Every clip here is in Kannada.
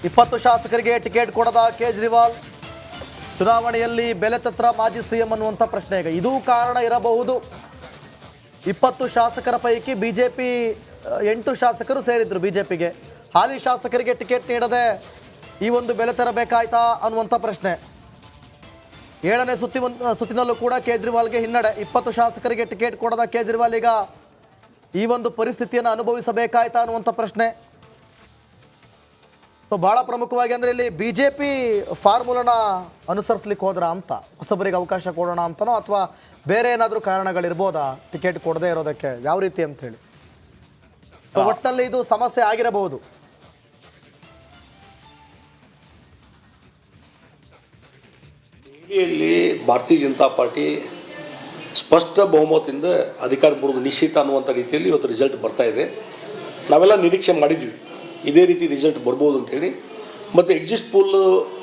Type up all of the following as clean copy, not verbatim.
20 ಶಾಸಕರಿಗೆ ಟಿಕೆಟ್ ಕೊಡದ ಕೇಜ್ರಿವಾಲ್, ಚುನಾವಣೆಯಲ್ಲಿ ಬೆಲೆ ತತ್ರ ಮಾಜಿ ಸಿಎಂ ಅನ್ನುವಂಥ ಪ್ರಶ್ನೆ. ಈಗ ಇದು ಕಾರಣ ಇರಬಹುದು. 20 ಶಾಸಕರ ಪೈಕಿ ಬಿಜೆಪಿ 8 ಶಾಸಕರು ಸೇರಿದ್ರು ಬಿಜೆಪಿಗೆ. ಹಾಲಿ ಶಾಸಕರಿಗೆ ಟಿಕೆಟ್ ನೀಡದೆ ಈ ಒಂದು ಬೆಲೆ ತರಬೇಕಾಯ್ತಾ ಅನ್ನುವಂಥ ಪ್ರಶ್ನೆ. 7ನೇ ಸುತ್ತಿನಲ್ಲೂ ಕೂಡ ಕೇಜ್ರಿವಾಲ್ಗೆ ಹಿನ್ನಡೆ. 20 ಶಾಸಕರಿಗೆ ಟಿಕೆಟ್ ಕೊಡದ ಕೇಜ್ರಿವಾಲ್ ಈಗ ಈ ಒಂದು ಪರಿಸ್ಥಿತಿಯನ್ನು ಅನುಭವಿಸಬೇಕಾಯ್ತಾ ಅನ್ನುವಂಥ ಪ್ರಶ್ನೆ. ಸೊ ಭಾಳ ಪ್ರಮುಖವಾಗಿ ಅಂದರೆ ಇಲ್ಲಿ ಬಿಜೆಪಿ ಫಾರ್ಮುಲಾನ ಅನುಸರಿಸ್ಲಿಕ್ಕೆ ಹೋದ್ರ ಅಂತ, ಹೊಸಬರಿಗೆ ಅವಕಾಶ ಕೊಡೋಣ ಅಂತನೋ ಅಥವಾ ಬೇರೆ ಏನಾದರೂ ಕಾರಣಗಳಿರ್ಬೋದಾ ಟಿಕೆಟ್ ಕೊಡದೇ ಇರೋದಕ್ಕೆ, ಯಾವ ರೀತಿ ಅಂತ ಹೇಳಿ. ಒಟ್ಟಿನಲ್ಲಿ ಇದು ಸಮಸ್ಯೆ ಆಗಿರಬಹುದು. ದೆಹಲಿಯಲ್ಲಿ ಭಾರತೀಯ ಜನತಾ ಪಾರ್ಟಿ ಸ್ಪಷ್ಟ ಬಹುಮತದಿಂದ ಅಧಿಕಾರ ಬರುವುದು ನಿಶ್ಚಿತ ಅನ್ನುವಂಥ ರೀತಿಯಲ್ಲಿ ಇವತ್ತು ರಿಸಲ್ಟ್ ಬರ್ತಾ ಇದೆ. ನಾವೆಲ್ಲ ನಿರೀಕ್ಷೆ ಮಾಡಿದ್ವಿ ಇದೇ ರೀತಿ ರಿಸಲ್ಟ್ ಬರ್ಬೋದು ಅಂಥೇಳಿ. ಮತ್ತು ಎಕ್ಸಿಟ್ ಪೋಲ್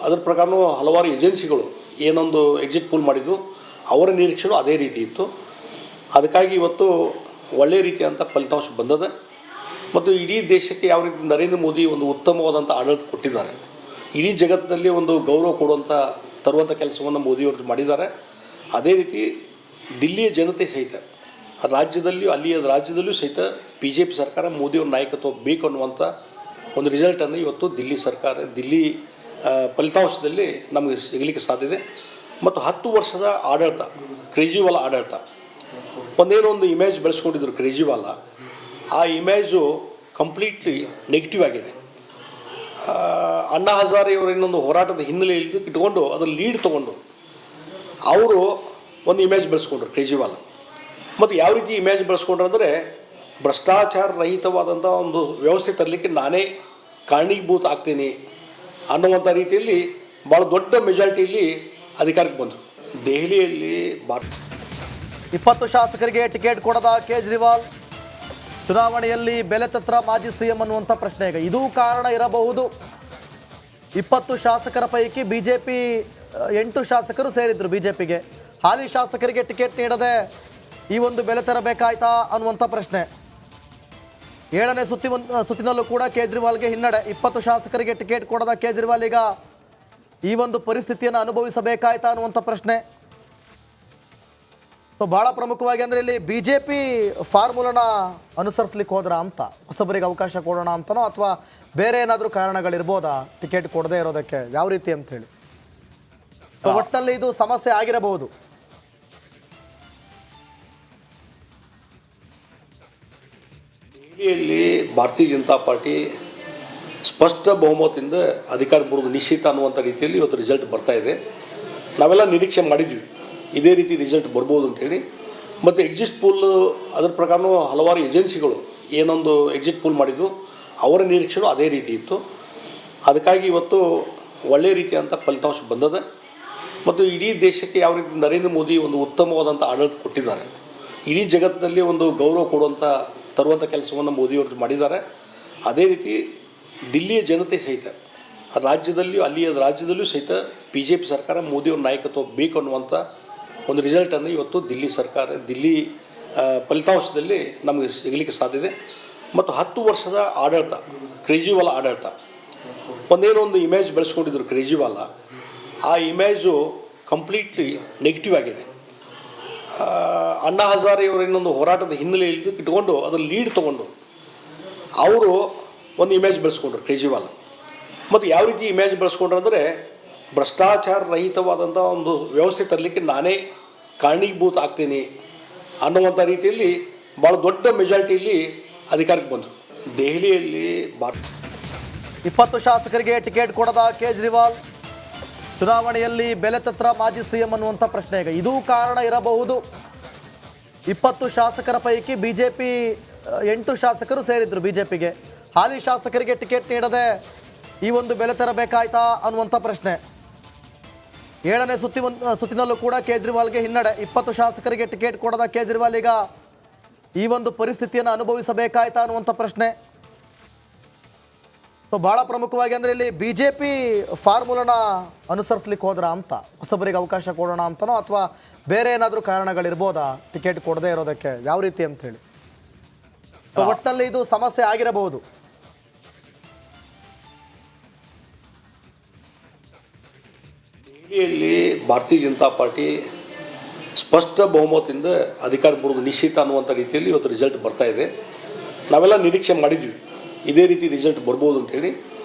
ಅದರ ಪ್ರಕಾರನೂ ಹಲವಾರು ಏಜೆನ್ಸಿಗಳು ಏನೊಂದು ಎಕ್ಸಿಟ್ ಪೋಲ್ ಮಾಡಿದ್ವು, ಅವರ ನಿರೀಕ್ಷೆನೂ ಅದೇ ರೀತಿ ಇತ್ತು. ಅದಕ್ಕಾಗಿ ಇವತ್ತು ಒಳ್ಳೆಯ ರೀತಿಯಂಥ ಫಲಿತಾಂಶ ಬಂದದೆ. ಮತ್ತು ಇಡೀ ದೇಶಕ್ಕೆ ಯಾವ ರೀತಿ ನರೇಂದ್ರ ಮೋದಿ ಒಂದು ಉತ್ತಮವಾದಂಥ ಆಡಳಿತ ಕೊಟ್ಟಿದ್ದಾರೆ, ಇಡೀ ಜಗತ್ತಿನಲ್ಲಿ ಒಂದು ಗೌರವ ಕೊಡುವಂಥ ತರುವಂಥ ಕೆಲಸವನ್ನು ಮೋದಿಯವರು ಮಾಡಿದ್ದಾರೆ. ಅದೇ ರೀತಿ ದಿಲ್ಲಿಯ ಜನತೆ ಸಹಿತ ರಾಜ್ಯದಲ್ಲೂ ಸಹಿತ ಬಿ ಜೆ ಪಿ ಸರ್ಕಾರ ಮೋದಿಯವ್ರ ನಾಯಕತ್ವ ಬೇಕು ಅನ್ನುವಂಥ ಒಂದು ರಿಸಲ್ಟನ್ನು ಇವತ್ತು ದಿಲ್ಲಿ ಫಲಿತಾಂಶದಲ್ಲಿ ನಮಗೆ ಸಿಗಲಿಕ್ಕೆ ಸಾಧ್ಯತೆ. ಮತ್ತು 10 ವರ್ಷದ ಆಡಳಿತ, ಕೇಜ್ರಿವಾಲ್ ಆಡಳಿತ ಒಂದೇನೊಂದು ಇಮೇಜ್ ಬೆಳೆಸ್ಕೊಂಡಿದ್ರು ಕೇಜ್ರಿವಾಲ್, ಆ ಇಮೇಜು ಕಂಪ್ಲೀಟ್ಲಿ ನೆಗೆಟಿವ್ ಆಗಿದೆ. ಅಣ್ಣಾ ಹಜಾರೆಯವರ ಇನ್ನೊಂದು ಹೋರಾಟದ ಹಿನ್ನೆಲೆಯಲ್ಲಿ ಇಟ್ಕೊಂಡು ಅದರ ಲೀಡ್ ತೊಗೊಂಡು ಅವರು ಒಂದು ಇಮೇಜ್ ಬೆಳೆಸ್ಕೊಂಡ್ರು ಕೇಜ್ರಿವಾಲ್. ಮತ್ತು ಯಾವ ರೀತಿ ಇಮೇಜ್ ಬೆಳೆಸ್ಕೊಂಡ್ರು ಅಂದರೆ ಭ್ರಷ್ಟಾಚಾರ ರಹಿತವಾದಂಥ ಒಂದು ವ್ಯವಸ್ಥೆ ತರಲಿಕ್ಕೆ ನಾನೇ ಕಾರಣೀಭೂತ ಆಗ್ತೀನಿ ಅನ್ನುವಂಥ ರೀತಿಯಲ್ಲಿ ಭಾಳ ದೊಡ್ಡ ಮೆಜಾರಿಟಿಯಲ್ಲಿ ಅಧಿಕಾರಕ್ಕೆ ಬಂದರು. ದೆಹಲಿಯಲ್ಲಿ 20 ಶಾಸಕರಿಗೆ ಟಿಕೆಟ್ ಕೊಡದ ಕೇಜ್ರಿವಾಲ್, ಚುನಾವಣೆಯಲ್ಲಿ ಬೆಲೆ ತತ್ರ ಮಾಜಿ ಸಿಎಂ ಅನ್ನುವಂಥ ಪ್ರಶ್ನೆ. ಈಗ ಇದು ಕಾರಣ ಇರಬಹುದು. 20 ಶಾಸಕರ ಪೈಕಿ ಬಿಜೆಪಿ 8 ಶಾಸಕರು ಸೇರಿದ್ರು ಬಿಜೆಪಿಗೆ. ಹಾಲಿ ಶಾಸಕರಿಗೆ ಟಿಕೆಟ್ ನೀಡದೆ ಈ ಒಂದು ಬೆಲೆ ತರಬೇಕಾಯ್ತಾ ಅನ್ನುವಂಥ ಪ್ರಶ್ನೆ. 7ನೇ ಸುತ್ತಿನಲ್ಲೂ ಕೂಡ ಕೇಜ್ರಿವಾಲ್ಗೆ ಹಿನ್ನಡೆ. 20 ಶಾಸಕರಿಗೆ ಟಿಕೆಟ್ ಕೊಡದ ಕೇಜ್ರಿವಾಲ್ ಈಗ ಈ ಒಂದು ಪರಿಸ್ಥಿತಿಯನ್ನು ಅನುಭವಿಸಬೇಕಾಯ್ತಾ ಅನ್ನುವಂಥ ಪ್ರಶ್ನೆ. ಸೊ ಭಾಳ ಪ್ರಮುಖವಾಗಿ ಅಂದರೆ ಇಲ್ಲಿ ಬಿಜೆಪಿ ಫಾರ್ಮುಲಾನ ಅನುಸರಿಸ್ಲಿಕ್ಕೆ ಹೋದ್ರ ಅಂತ, ಹೊಸಬರಿಗೆ ಅವಕಾಶ ಕೊಡೋಣ ಅಂತನೋ ಅಥವಾ ಬೇರೆ ಏನಾದರೂ ಕಾರಣಗಳಿರ್ಬೋದಾ ಟಿಕೆಟ್ ಕೊಡದೇ ಇರೋದಕ್ಕೆ, ಯಾವ ರೀತಿ ಅಂತ ಹೇಳಿ. ಒಟ್ಟಿನಲ್ಲಿ ಇದು ಸಮಸ್ಯೆ ಆಗಿರಬಹುದು. ದೆಹಲಿಯಲ್ಲಿ ಭಾರತೀಯ ಜನತಾ ಪಾರ್ಟಿ ಸ್ಪಷ್ಟ ಬಹುಮತದಿಂದ ಅಧಿಕಾರ ಬರುವುದು ನಿಶ್ಚಿತ ಅನ್ನುವಂಥ ರೀತಿಯಲ್ಲಿ ಇವತ್ತು ರಿಸಲ್ಟ್ ಬರ್ತಾ ಇದೆ. ನಾವೆಲ್ಲ ನಿರೀಕ್ಷೆ ಮಾಡಿದ್ವಿ ಇದೇ ರೀತಿ ರಿಸಲ್ಟ್ ಬರ್ಬೋದು ಅಂಥೇಳಿ. ಮತ್ತು ಎಕ್ಸಿಟ್ ಪೋಲ್ ಅದರ ಪ್ರಕಾರನೂ ಹಲವಾರು ಏಜೆನ್ಸಿಗಳು ಏನೊಂದು ಎಕ್ಸಿಟ್ ಪೋಲ್ ಮಾಡಿದ್ವು, ಅವರ ನಿರೀಕ್ಷೆನೂ ಅದೇ ರೀತಿ ಇತ್ತು. ಅದಕ್ಕಾಗಿ ಇವತ್ತು ಒಳ್ಳೆಯ ರೀತಿಯಂಥ ಫಲಿತಾಂಶ ಬಂದದೆ. ಮತ್ತು ಇಡೀ ದೇಶಕ್ಕೆ ಯಾವ ರೀತಿ ನರೇಂದ್ರ ಮೋದಿ ಒಂದು ಉತ್ತಮವಾದಂಥ ಆಡಳಿತ ಕೊಟ್ಟಿದ್ದಾರೆ, ಇಡೀ ಜಗತ್ತಿನಲ್ಲಿ ಒಂದು ಗೌರವ ಕೊಡುವಂಥ ತರುವಂಥ ಕೆಲಸವನ್ನು ಮೋದಿಯವರು ಮಾಡಿದ್ದಾರೆ. ಅದೇ ರೀತಿ ದಿಲ್ಲಿಯ ಜನತೆ ಸಹಿತ ರಾಜ್ಯದಲ್ಲೂ ಸಹಿತ ಬಿ ಜೆ ಪಿ ಸರ್ಕಾರ ಮೋದಿಯವ್ರ ನಾಯಕತ್ವ ಬೇಕು ಅನ್ನುವಂಥ ಒಂದು ರಿಸಲ್ಟನ್ನು ಇವತ್ತು ದಿಲ್ಲಿ ಫಲಿತಾಂಶದಲ್ಲಿ ನಮಗೆ ಸಿಗಲಿಕ್ಕೆ ಸಾಧ್ಯತೆ. ಮತ್ತು 10 ವರ್ಷದ ಆಡಳಿತ, ಕೇಜ್ರಿವಾಲ್ ಆಡಳಿತ ಒಂದೇನೊಂದು ಇಮೇಜ್ ಬೆಳೆಸ್ಕೊಂಡಿದ್ರು ಕೇಜ್ರಿವಾಲ್, ಆ ಇಮೇಜು ಕಂಪ್ಲೀಟ್ಲಿ ನೆಗೆಟಿವ್ ಆಗಿದೆ. ಅಣ್ಣಾ ಹಜಾರೆಯವರ ಇನ್ನೊಂದು ಹೋರಾಟದ ಹಿನ್ನೆಲೆಯಲ್ಲಿ ಇಟ್ಕೊಂಡು ಅದರ ಲೀಡ್ ತೊಗೊಂಡು ಅವರು ಒಂದು ಇಮೇಜ್ ಬೆಳೆಸ್ಕೊಂಡ್ರು ಕೇಜ್ರಿವಾಲ್. ಮತ್ತು ಯಾವ ರೀತಿ ಇಮೇಜ್ ಬೆಳೆಸ್ಕೊಂಡ್ರು ಅಂದರೆ ಭ್ರಷ್ಟಾಚಾರ ರಹಿತವಾದಂಥ ಒಂದು ವ್ಯವಸ್ಥೆ ತರಲಿಕ್ಕೆ ನಾನೇ ಕಾರಣೀಭೂತ ಆಗ್ತೀನಿ ಅನ್ನುವಂಥ ರೀತಿಯಲ್ಲಿ ಭಾಳ ದೊಡ್ಡ ಮೆಜಾರಿಟಿಯಲ್ಲಿ ಅಧಿಕಾರಕ್ಕೆ ಬಂದರು. ದೆಹಲಿಯಲ್ಲಿ 20 ಶಾಸಕರಿಗೆ ಟಿಕೆಟ್ ಕೊಡದ ಕೇಜ್ರಿವಾಲ್, ಚುನಾವಣೆಯಲ್ಲಿ ಬೆಲೆ ತತ್ರ ಮಾಜಿ ಸಿಎಂ ಅನ್ನುವಂಥ ಪ್ರಶ್ನೆ. ಈಗ ಇದು ಕಾರಣ ಇರಬಹುದು. 20 ಶಾಸಕರ ಪೈಕಿ ಬಿಜೆಪಿ 8 ಶಾಸಕರು ಸೇರಿದ್ರು ಬಿಜೆಪಿಗೆ. ಹಾಲಿ ಶಾಸಕರಿಗೆ ಟಿಕೆಟ್ ನೀಡದೆ ಈ ಒಂದು ಬೆಲೆ ತರಬೇಕಾಯ್ತಾ ಅನ್ನುವಂಥ ಪ್ರಶ್ನೆ. 7ನೇ ಸುತ್ತಿನಲ್ಲೂ ಕೂಡ ಕೇಜ್ರಿವಾಲ್ಗೆ ಹಿನ್ನಡೆ. 20 ಶಾಸಕರಿಗೆ ಟಿಕೆಟ್ ಕೊಡದ ಕೇಜ್ರಿವಾಲ್ ಈಗ ಈ ಒಂದು ಪರಿಸ್ಥಿತಿಯನ್ನು ಅನುಭವಿಸಬೇಕಾಯ್ತಾ ಅನ್ನುವಂಥ ಪ್ರಶ್ನೆ. ಸೊ ಭಾಳ ಪ್ರಮುಖವಾಗಿ ಅಂದರೆ ಇಲ್ಲಿ ಬಿಜೆಪಿ ಫಾರ್ಮುಲಾನ ಅನುಸರಿಸ್ಲಿಕ್ಕೆ ಹೋದ್ರ ಅಂತ, ಹೊಸಬರಿಗೆ ಅವಕಾಶ ಕೊಡೋಣ ಅಂತನೋ ಅಥವಾ ಬೇರೆ ಏನಾದರೂ ಕಾರಣಗಳಿರ್ಬೋದಾ ಟಿಕೆಟ್ ಕೊಡದೇ ಇರೋದಕ್ಕೆ, ಯಾವ ರೀತಿ ಅಂತ ಹೇಳಿ. ಒಟ್ಟಿನಲ್ಲಿ ಇದು ಸಮಸ್ಯೆ ಆಗಿರಬಹುದು. ದೆಹಲಿಯಲ್ಲಿ ಭಾರತೀಯ ಜನತಾ ಪಾರ್ಟಿ ಸ್ಪಷ್ಟ ಬಹುಮತದಿಂದ ಅಧಿಕಾರ ಬರುವುದು ನಿಶ್ಚಿತ ಅನ್ನುವಂಥ ರೀತಿಯಲ್ಲಿ ಇವತ್ತು ರಿಸಲ್ಟ್ ಬರ್ತಾ ಇದೆ. ನಾವೆಲ್ಲ ನಿರೀಕ್ಷೆ ಮಾಡಿದ್ವಿ ಇದೇ ರೀತಿ ರಿಸಲ್ಟ್ ಬರ್ಬೋದು ಅಂಥೇಳಿ.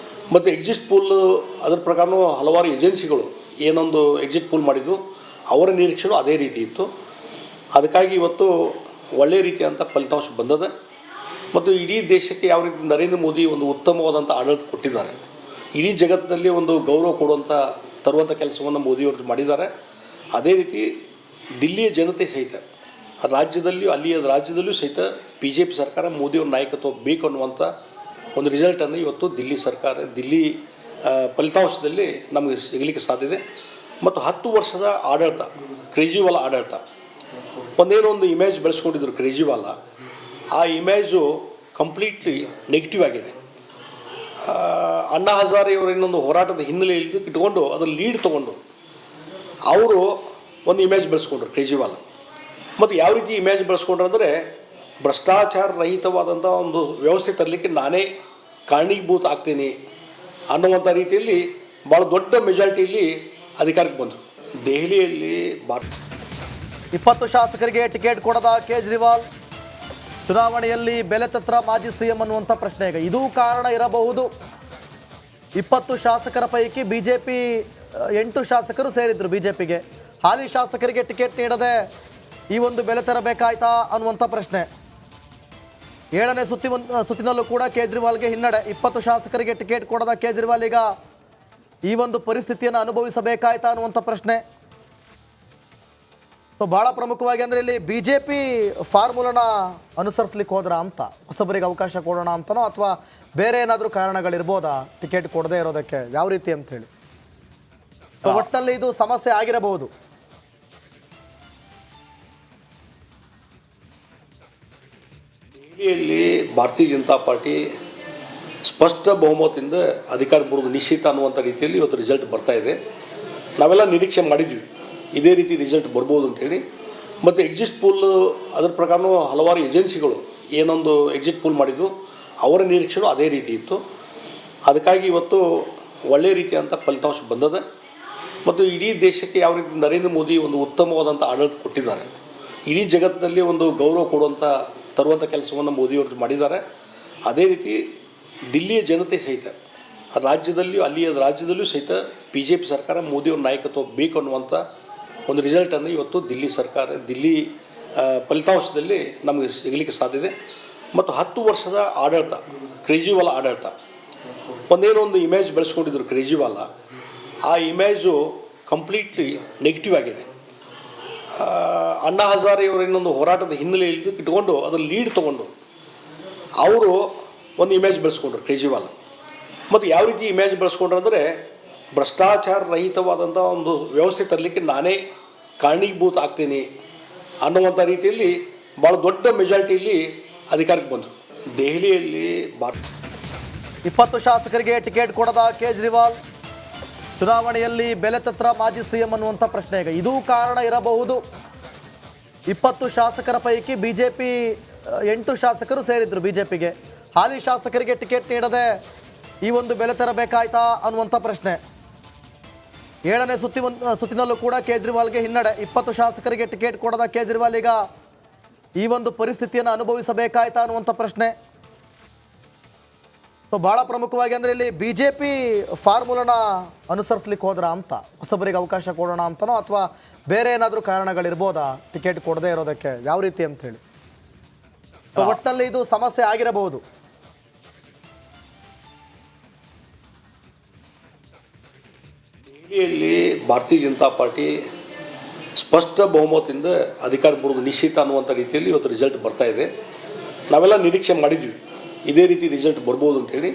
ಮತ್ತು ಎಕ್ಸಿಟ್ ಪೋಲ್ ಅದರ ಪ್ರಕಾರನೂ ಹಲವಾರು ಏಜೆನ್ಸಿಗಳು ಏನೊಂದು ಎಕ್ಸಿಟ್ ಪೋಲ್ ಮಾಡಿದ್ದು ಅವರ ನಿರೀಕ್ಷೆನೂ ಅದೇ ರೀತಿ ಇತ್ತು. ಅದಕ್ಕಾಗಿ ಇವತ್ತು ಒಳ್ಳೆಯ ರೀತಿಯಾದಂಥ ಫಲಿತಾಂಶ ಬಂದದ. ಮತ್ತು ಇಡೀ ದೇಶಕ್ಕೆ ಯಾವ ರೀತಿ ನರೇಂದ್ರ ಮೋದಿ ಒಂದು ಉತ್ತಮವಾದಂಥ ಆಡಳಿತ ಕೊಟ್ಟಿದ್ದಾರೆ, ಇಡೀ ಜಗತ್ತಿನಲ್ಲಿ ಒಂದು ಗೌರವ ತರುವಂಥ ಕೆಲಸವನ್ನು ಮೋದಿಯವರು ಮಾಡಿದ್ದಾರೆ. ಅದೇ ರೀತಿ ದಿಲ್ಲಿಯ ಜನತೆ ಸಹಿತ ರಾಜ್ಯದಲ್ಲೂ ಸಹಿತ BJP ಸರ್ಕಾರ ಮೋದಿಯವ್ರ ನಾಯಕತ್ವ ಬೇಕು ಅನ್ನುವಂಥ ಒಂದು ರಿಸಲ್ಟನ್ನು ಇವತ್ತು ದಿಲ್ಲಿ ಫಲಿತಾಂಶದಲ್ಲಿ ನಮಗೆ ಸಿಗಲಿಕ್ಕೆ ಸಾಧ್ಯತೆ. ಮತ್ತು 10 ವರ್ಷದ ಆಡಳಿತ, ಕೇಜ್ರಿವಾಲ್ ಆಡಳಿತ ಒಂದು ಇಮೇಜ್ ಬೆಳೆಸ್ಕೊಂಡಿದ್ರು ಕೇಜ್ರಿವಾಲ್, ಆ ಇಮೇಜು ಕಂಪ್ಲೀಟ್ಲಿ ನೆಗೆಟಿವ್ ಆಗಿದೆ. ಅಣ್ಣಾ ಹಜಾರೆಯವರ ಇನ್ನೊಂದು ಹೋರಾಟದ ಹಿನ್ನೆಲೆಯಲ್ಲಿ ಇಟ್ಕೊಂಡು ಅದರ ಲೀಡ್ ತೊಗೊಂಡು ಅವರು ಒಂದು ಇಮೇಜ್ ಬೆಳೆಸ್ಕೊಂಡ್ರು ಕೇಜ್ರಿವಾಲ್. ಮತ್ತು ಯಾವ ರೀತಿ ಇಮೇಜ್ ಬೆಳೆಸ್ಕೊಂಡ್ರು ಅಂದರೆ ಭ್ರಷ್ಟಾಚಾರ ರಹಿತವಾದಂಥ ಒಂದು ವ್ಯವಸ್ಥೆ ತರಲಿಕ್ಕೆ ನಾನೇ ಕಾರಣೀಭೂತ ಆಗ್ತೀನಿ ಅನ್ನುವಂಥ ರೀತಿಯಲ್ಲಿ ಭಾಳ ದೊಡ್ಡ ಮೆಜಾರಿಟಿಯಲ್ಲಿ ಅಧಿಕಾರಕ್ಕೆ ಬಂದರು. ದೆಹಲಿಯಲ್ಲಿ 20 ಶಾಸಕರಿಗೆ ಟಿಕೆಟ್ ಕೊಡದ ಕೇಜ್ರಿವಾಲ್, ಚುನಾವಣೆಯಲ್ಲಿ ಬೆಲೆ ತತ್ರ ಮಾಜಿ CM ಅನ್ನುವಂಥ ಪ್ರಶ್ನೆ ಈಗ ಇದೂ ಕಾರಣ ಇರಬಹುದು. 20 ಶಾಸಕರ ಪೈಕಿ BJP 8 ಶಾಸಕರು ಸೇರಿದ್ರು BJPಗೆ. ಹಾಲಿ ಶಾಸಕರಿಗೆ ಟಿಕೆಟ್ ನೀಡದೆ ಈ ಒಂದು ಬೆಲೆ ತರಬೇಕಾಯ್ತಾ ಅನ್ನುವಂಥ ಪ್ರಶ್ನೆ. 7ನೇ ಸುತ್ತಿನಲ್ಲೂ ಕೂಡ ಕೇಜ್ರಿವಾಲ್ಗೆ ಹಿನ್ನಡೆ. 20 ಶಾಸಕರಿಗೆ ಟಿಕೆಟ್ ಕೊಡದ ಕೇಜ್ರಿವಾಲ್ ಈಗ ಈ ಒಂದು ಪರಿಸ್ಥಿತಿಯನ್ನು ಅನುಭವಿಸಬೇಕಾಯ್ತಾ ಅನ್ನುವಂಥ ಪ್ರಶ್ನೆ. ಸೊ ಭಾಳ ಪ್ರಮುಖವಾಗಿ ಅಂದರೆ ಇಲ್ಲಿ BJP ಫಾರ್ಮುಲಾನ ಅನುಸರಿಸ್ಲಿಕ್ಕೆ ಹೋದ್ರ ಅಂತ, ಹೊಸಬರಿಗೆ ಅವಕಾಶ ಕೊಡೋಣ ಅಂತನೋ ಅಥವಾ ಬೇರೆ ಏನಾದರೂ ಕಾರಣಗಳಿರ್ಬೋದಾ ಟಿಕೆಟ್ ಕೊಡದೇ ಇರೋದಕ್ಕೆ, ಯಾವ ರೀತಿ ಅಂತ ಹೇಳಿ. ಒಟ್ಟಿನಲ್ಲಿ ಇದು ಸಮಸ್ಯೆ ಆಗಿರಬಹುದು. ದೆಹಲಿಯಲ್ಲಿ ಭಾರತೀಯ ಜನತಾ ಪಾರ್ಟಿ ಸ್ಪಷ್ಟ ಬಹುಮತದಿಂದ ಅಧಿಕಾರ ಬರುವುದು ನಿಶ್ಚಿತ ಅನ್ನುವಂಥ ರೀತಿಯಲ್ಲಿ ಇವತ್ತು ರಿಸಲ್ಟ್ ಬರ್ತಾ ಇದೆ. ನಾವೆಲ್ಲ ನಿರೀಕ್ಷೆ ಮಾಡಿದ್ವಿ ಇದೇ ರೀತಿ ರಿಸಲ್ಟ್ ಬರ್ಬೋದು ಅಂಥೇಳಿ. ಮತ್ತು ಎಕ್ಸಿಟ್ ಪೋಲ್ ಅದರ ಪ್ರಕಾರನೂ ಹಲವಾರು ಏಜೆನ್ಸಿಗಳು ಏನೊಂದು ಎಕ್ಸಿಟ್ ಪೋಲ್ ಮಾಡಿದ್ದು ಅವರ ನಿರೀಕ್ಷೆನೂ ಅದೇ ರೀತಿ ಇತ್ತು. ಅದಕ್ಕಾಗಿ ಇವತ್ತು ಒಳ್ಳೆಯ ರೀತಿಯಾದಂಥ ಫಲಿತಾಂಶ ಬಂದದ. ಮತ್ತು ಇಡೀ ದೇಶಕ್ಕೆ ಯಾವ ರೀತಿ ನರೇಂದ್ರ ಮೋದಿ ಒಂದು ಉತ್ತಮವಾದಂಥ ಆಡಳಿತ ಕೊಟ್ಟಿದ್ದಾರೆ, ಇಡೀ ಜಗತ್ತಿನಲ್ಲಿ ಒಂದು ಗೌರವ ತರುವಂಥ ಕೆಲಸವನ್ನು ಮೋದಿಯವರು ಮಾಡಿದ್ದಾರೆ. ಅದೇ ರೀತಿ ದಿಲ್ಲಿಯ ಜನತೆ ಸಹಿತ ರಾಜ್ಯದಲ್ಲೂ ಸಹಿತ BJP ಸರ್ಕಾರ ಮೋದಿಯವ್ರ ನಾಯಕತ್ವ ಬೇಕು ಅನ್ನುವಂಥ ಒಂದು ರಿಸಲ್ಟನ್ನು ಇವತ್ತು ದಿಲ್ಲಿ ಫಲಿತಾಂಶದಲ್ಲಿ ನಮಗೆ ಸಿಗಲಿಕ್ಕೆ ಸಾಧ್ಯತೆ. ಮತ್ತು 10 ವರ್ಷದ ಆಡಳಿತ, ಕೇಜ್ರಿವಾಲ್ ಆಡಳಿತ ಒಂದು ಇಮೇಜ್ ಬೆಳೆಸ್ಕೊಂಡಿದ್ರು ಕೇಜ್ರಿವಾಲ್, ಆ ಇಮೇಜು ಕಂಪ್ಲೀಟ್ಲಿ ನೆಗೆಟಿವ್ ಆಗಿದೆ. ಅಣ್ಣಾ ಹಜಾರೆಯವರ ಇನ್ನೊಂದು ಹೋರಾಟದ ಹಿನ್ನೆಲೆಯಲ್ಲಿ ಇಟ್ಕೊಂಡು ಅದರ ಲೀಡ್ ತೊಗೊಂಡು ಅವರು ಒಂದು ಇಮೇಜ್ ಬೆಳೆಸ್ಕೊಂಡ್ರು ಕೇಜ್ರಿವಾಲ್. ಮತ್ತು ಯಾವ ರೀತಿ ಇಮೇಜ್ ಬೆಳೆಸ್ಕೊಂಡ್ರು ಅಂದರೆ ಭ್ರಷ್ಟಾಚಾರ ರಹಿತವಾದಂಥ ಒಂದು ವ್ಯವಸ್ಥೆ ತರಲಿಕ್ಕೆ ನಾನೇ ಕಾರಣೀಭೂತ ಆಗ್ತೀನಿ ಅನ್ನುವಂಥ ರೀತಿಯಲ್ಲಿ ಭಾಳ ದೊಡ್ಡ ಮೆಜಾರಿಟಿಯಲ್ಲಿ ಅಧಿಕಾರಕ್ಕೆ ಬಂದರು. ದೆಹಲಿಯಲ್ಲಿ 20 ಶಾಸಕರಿಗೆ ಟಿಕೆಟ್ ಕೊಡದ ಕೇಜ್ರಿವಾಲ್, ಚುನಾವಣೆಯಲ್ಲಿ ಬೆಲೆ ತತ್ರ ಮಾಜಿ CM ಅನ್ನುವಂಥ ಪ್ರಶ್ನೆ ಈಗ ಇದೂ ಕಾರಣ ಇರಬಹುದು. 20 ಶಾಸಕರ ಪೈಕಿ BJP 8 ಶಾಸಕರು ಸೇರಿದ್ರು BJPಗೆ. ಹಾಲಿ ಶಾಸಕರಿಗೆ ಟಿಕೆಟ್ ನೀಡದೆ ಈ ಒಂದು ಬೆಲೆ ತರಬೇಕಾಯ್ತಾ ಅನ್ನುವಂಥ ಪ್ರಶ್ನೆ. 7ನೇ ಸುತ್ತಿನಲ್ಲೂ ಕೂಡ ಕೇಜ್ರಿವಾಲ್ಗೆ ಹಿನ್ನಡೆ. 20 ಶಾಸಕರಿಗೆ ಟಿಕೆಟ್ ಕೊಡದ ಕೇಜ್ರಿವಾಲ್ ಈಗ ಈ ಒಂದು ಪರಿಸ್ಥಿತಿಯನ್ನು ಅನುಭವಿಸಬೇಕಾಯ್ತಾ ಅನ್ನುವಂಥ ಪ್ರಶ್ನೆ. ಸೊ ಭಾಳ ಪ್ರಮುಖವಾಗಿ ಅಂದರೆ ಇಲ್ಲಿ BJP ಫಾರ್ಮುಲಾನ ಅನುಸರಿಸ್ಲಿಕ್ಕೆ ಹೋದ್ರ ಅಂತ, ಹೊಸಬರಿಗೆ ಅವಕಾಶ ಕೊಡೋಣ ಅಂತನೋ ಅಥವಾ ಬೇರೆ ಏನಾದರೂ ಕಾರಣಗಳಿರ್ಬೋದಾ ಟಿಕೆಟ್ ಕೊಡದೇ ಇರೋದಕ್ಕೆ, ಯಾವ ರೀತಿ ಅಂತ ಹೇಳಿ. ಒಟ್ಟಿನಲ್ಲಿ ಇದು ಸಮಸ್ಯೆ ಆಗಿರಬಹುದು. ದೆಹಲಿಯಲ್ಲಿ ಭಾರತೀಯ ಜನತಾ ಪಾರ್ಟಿ ಸ್ಪಷ್ಟ ಬಹುಮತದಿಂದ ಅಧಿಕಾರ ಬರುವುದು ನಿಶ್ಚಿತ ಅನ್ನುವಂಥ ರೀತಿಯಲ್ಲಿ ಇವತ್ತು ರಿಸಲ್ಟ್ ಬರ್ತಾ ಇದೆ. ನಾವೆಲ್ಲ ನಿರೀಕ್ಷೆ ಮಾಡಿದ್ವಿ ಇದೇ ರೀತಿ ರಿಸಲ್ಟ್ ಬರ್ಬೋದು ಅಂಥೇಳಿ.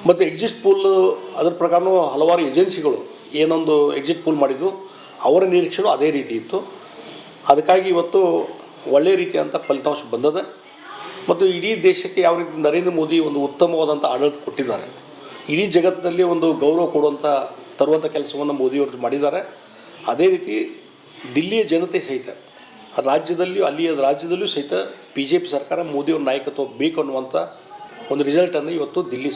ಮತ್ತು ಎಕ್ಸಿಟ್ ಪೋಲ್ ಅದರ ಪ್ರಕಾರನೂ ಹಲವಾರು ಏಜೆನ್ಸಿಗಳು ಏನೊಂದು ಎಕ್ಸಿಟ್ ಪೋಲ್ ಮಾಡಿದ್ದು ಅವರ ನಿರೀಕ್ಷೆನೂ ಅದೇ ರೀತಿ ಇತ್ತು. ಅದಕ್ಕಾಗಿ ಇವತ್ತು ಒಳ್ಳೆಯ ರೀತಿಯಾದಂಥ ಫಲಿತಾಂಶ ಬಂದದ. ಮತ್ತು ಇಡೀ ದೇಶಕ್ಕೆ ಯಾವ ರೀತಿ ನರೇಂದ್ರ ಮೋದಿ ಒಂದು ಉತ್ತಮವಾದಂಥ ಆಡಳಿತ ಕೊಟ್ಟಿದ್ದಾರೆ, ಇಡೀ ಜಗತ್ತಿನಲ್ಲಿ ಒಂದು ಗೌರವ ತರುವಂಥ ಕೆಲಸವನ್ನು ಮೋದಿಯವರು ಮಾಡಿದ್ದಾರೆ. ಅದೇ ರೀತಿ ದಿಲ್ಲಿಯ ಜನತೆ ಸಹಿತ ರಾಜ್ಯದಲ್ಲೂ ಸಹಿತ BJP ಸರ್ಕಾರ ಮೋದಿಯವ್ರ ನಾಯಕತ್ವ ಬೇಕು ಅನ್ನುವಂಥ ಒಂದು ರಿಸಲ್ಟನ್ನು ಇವತ್ತು ದಿಲ್ಲಿ